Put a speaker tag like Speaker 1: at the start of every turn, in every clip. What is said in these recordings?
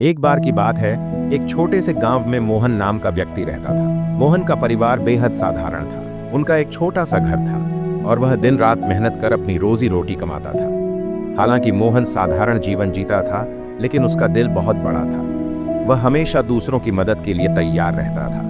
Speaker 1: एक बार की बात है, एक छोटे से गांव में मोहन नाम का व्यक्ति रहता था। मोहन का परिवार बेहद साधारण था। उनका एक छोटा सा घर था और वह दिन रात मेहनत कर अपनी रोजी रोटी कमाता था। हालांकि मोहन साधारण जीवन जीता था, लेकिन उसका दिल बहुत बड़ा था। वह हमेशा दूसरों की मदद के लिए तैयार रहता था।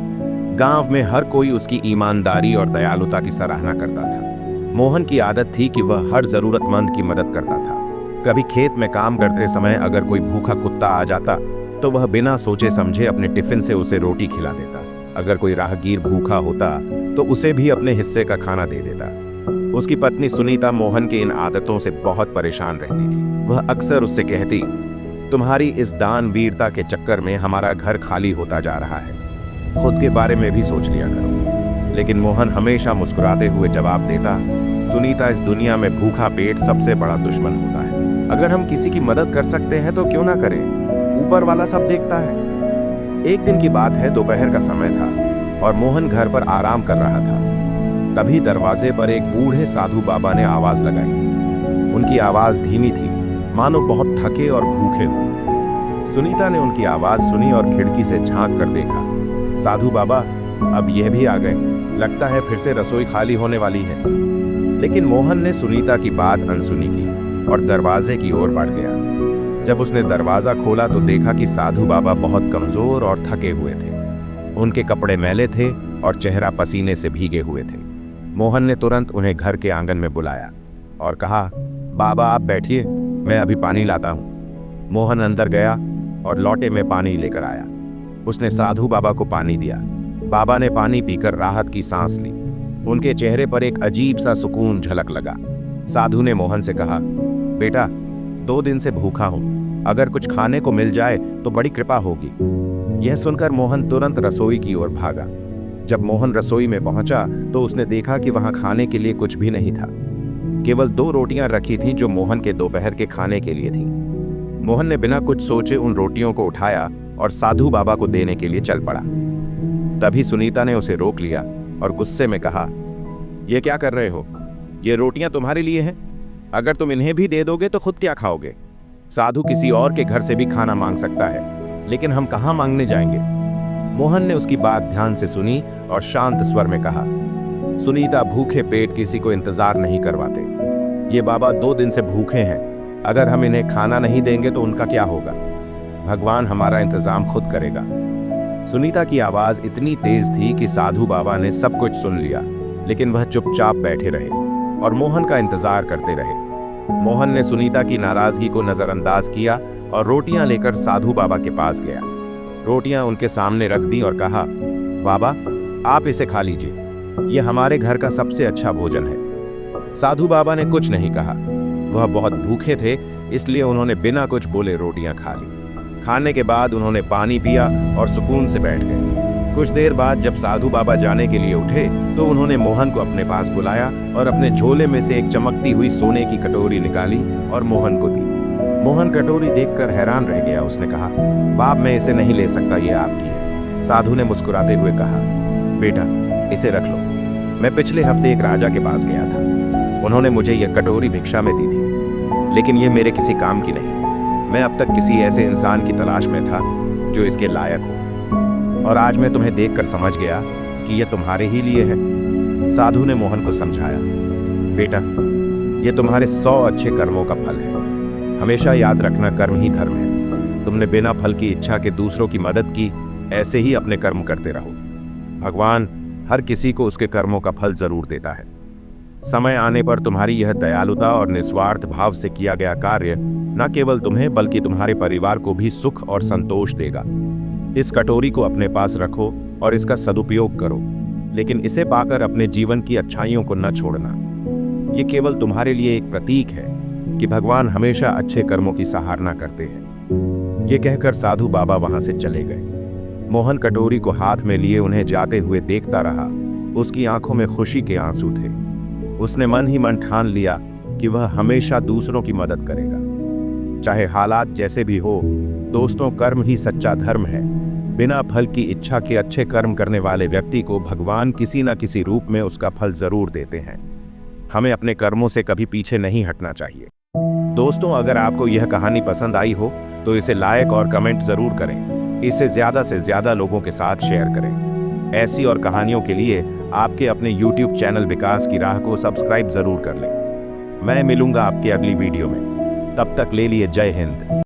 Speaker 1: गांव में हर कोई उसकी ईमानदारी और दयालुता की सराहना करता था। मोहन की आदत थी कि वह हर जरूरतमंद की मदद करता था। कभी खेत में काम करते समय अगर कोई भूखा कुत्ता आ जाता तो वह बिना सोचे समझे अपने टिफिन से उसे रोटी खिला देता। अगर कोई राहगीर भूखा होता तो उसे भी अपने हिस्से का खाना दे देता। उसकी पत्नी सुनीता मोहन की इन आदतों से बहुत परेशान रहती थी। वह अक्सर उससे कहती, तुम्हारी इस दान वीरता के चक्कर में हमारा घर खाली होता जा रहा है, खुद के बारे में भी सोच लिया करो। लेकिन मोहन हमेशा मुस्कुराते हुए जवाब देता, सुनीता, इस दुनिया में भूखा पेट सबसे बड़ा दुश्मन होता है। अगर हम किसी की मदद कर सकते हैं तो क्यों ना करें, ऊपर वाला सब देखता है। एक दिन की बात है, दोपहर का समय था और मोहन घर पर आराम कर रहा था। तभी दरवाजे पर एक बूढ़े साधु बाबा ने आवाज लगाई। उनकी आवाज धीमी थी, मानो बहुत थके और भूखे हो। सुनीता ने उनकी आवाज सुनी और खिड़की से झांक कर देखा। साधु बाबा अब यह भी आ गए, लगता है फिर से रसोई खाली होने वाली है। लेकिन मोहन ने सुनीता की बात अनसुनी की और दरवाजे की ओर बढ़ गया। जब उसने दरवाजा खोला तो देखा कि साधु बाबा बहुत कमजोर और थके हुए थे। उनके कपड़े मैले थे और चेहरा पसीने से भीगे हुए थे। मोहन ने तुरंत उन्हें घर के आंगन में बुलाया और कहा, बाबा आप बैठिए, मैं अभी पानी लाता हूँ। मोहन अंदर गया और लोटे में पानी लेकर आया। उसने साधु बाबा को पानी दिया। बाबा ने पानी पीकर राहत की सांस ली। उनके चेहरे पर एक अजीब सा सुकून झलक लगा। साधु ने मोहन से कहा, बेटा 2 दिन से भूखा हूं, अगर कुछ खाने को मिल जाए तो बड़ी कृपा होगी। यह सुनकर मोहन तुरंत रसोई की ओर भागा। जब मोहन रसोई में पहुंचा तो उसने देखा कि वहां खाने के लिए कुछ भी नहीं था। केवल 2 रोटियां रखी थीं जो मोहन के दोपहर के खाने के लिए थीं। मोहन ने बिना कुछ सोचे उन रोटियों को उठाया और साधु बाबा को देने के लिए चल पड़ा। तभी सुनीता ने उसे रोक लिया और गुस्से में कहा, ये क्या कर रहे हो? ये रोटियां तुम्हारे लिए हैं, अगर तुम इन्हें भी दे दोगे तो खुद क्या खाओगे? साधु किसी और के घर से भी खाना मांग सकता है, लेकिन हम कहां मांगने जाएंगे? मोहन ने उसकी बात ध्यान से सुनी और शांत स्वर में कहा, सुनीता, भूखे पेट किसी को इंतजार नहीं करवाते। ये बाबा 2 दिन से भूखे हैं, अगर हम इन्हें खाना नहीं देंगे तो उनका क्या होगा? भगवान हमारा इंतजाम खुद करेगा। सुनीता की आवाज इतनी तेज थी कि साधु बाबा ने सब कुछ सुन लिया, लेकिन वह चुपचाप बैठे रहे और मोहन का इंतजार करते रहे। मोहन ने सुनीता की नाराजगी को नजरअंदाज किया और रोटियां लेकर साधु बाबा के पास गया। रोटियां उनके सामने रख दी और कहा, बाबा आप इसे खा लीजिए, यह हमारे घर का सबसे अच्छा भोजन है। साधु बाबा ने कुछ नहीं कहा। वह बहुत भूखे थे, इसलिए उन्होंने बिना कुछ बोले रोटियां खा ली। खाने के बाद उन्होंने पानी पिया और सुकून से बैठ गए। कुछ देर बाद जब साधु बाबा जाने के लिए उठे तो उन्होंने मोहन को अपने पास बुलाया और अपने झोले में से एक चमकती हुई सोने की कटोरी निकाली और मोहन को दी। मोहन कटोरी देखकर हैरान रह गया। उसने कहा, बाप मैं इसे नहीं ले सकता, ये आपकी है। साधु ने मुस्कुराते हुए कहा, बेटा इसे रख लो, मैं पिछले हफ्ते एक राजा के पास गया था, उन्होंने मुझे यह कटोरी भिक्षा में दी थी, लेकिन यह मेरे किसी काम की नहीं। मैं अब तक किसी ऐसे इंसान की तलाश में था जो इसके लायक हो, और आज मैं तुम्हें देखकर समझ गया कि यह तुम्हारे ही लिए है। साधु ने मोहन को समझाया, बेटा यह तुम्हारे 100 अच्छे कर्मों का फल है। हमेशा याद रखना, कर्म ही धर्म है। तुमने बिना फल की इच्छा के दूसरों की मदद की, ऐसे ही अपने कर्म करते रहो। भगवान हर किसी को उसके कर्मों का फल जरूर देता है। समय आने पर तुम्हारी यह दयालुता और निस्वार्थ भाव से किया गया कार्य न केवल तुम्हें बल्कि तुम्हारे परिवार को भी सुख और संतोष देगा। इस कटोरी को अपने पास रखो और इसका सदुपयोग करो, लेकिन इसे पाकर अपने जीवन की अच्छाइयों को न छोड़ना। ये केवल तुम्हारे लिए एक प्रतीक है कि भगवान हमेशा अच्छे कर्मों की सराहना करते हैं। ये कहकर साधु बाबा वहां से चले गए। मोहन कटोरी को हाथ में लिए उन्हें जाते हुए देखता रहा। उसकी आंखों में खुशी के आंसू थे। उसने मन ही मन ठान लिया कि वह हमेशा दूसरों की मदद करेगा, चाहे हालात जैसे भी हो। दोस्तों, कर्म ही सच्चा धर्म है। बिना फल की इच्छा के अच्छे कर्म करने वाले व्यक्ति को भगवान किसी न किसी रूप में उसका फल जरूर देते हैं। हमें अपने कर्मों से कभी पीछे नहीं हटना चाहिए। दोस्तों, अगर आपको यह कहानी पसंद आई हो तो इसे लाइक और कमेंट जरूर करें। इसे ज़्यादा से ज़्यादा लोगों के साथ शेयर करें। ऐसी और कहानियों के लिए आपके अपने YouTube चैनल विकास की राह को सब्सक्राइब जरूर कर लें। मैं मिलूंगा आपके अगली वीडियो में। तब तक ले लिए जय हिंद।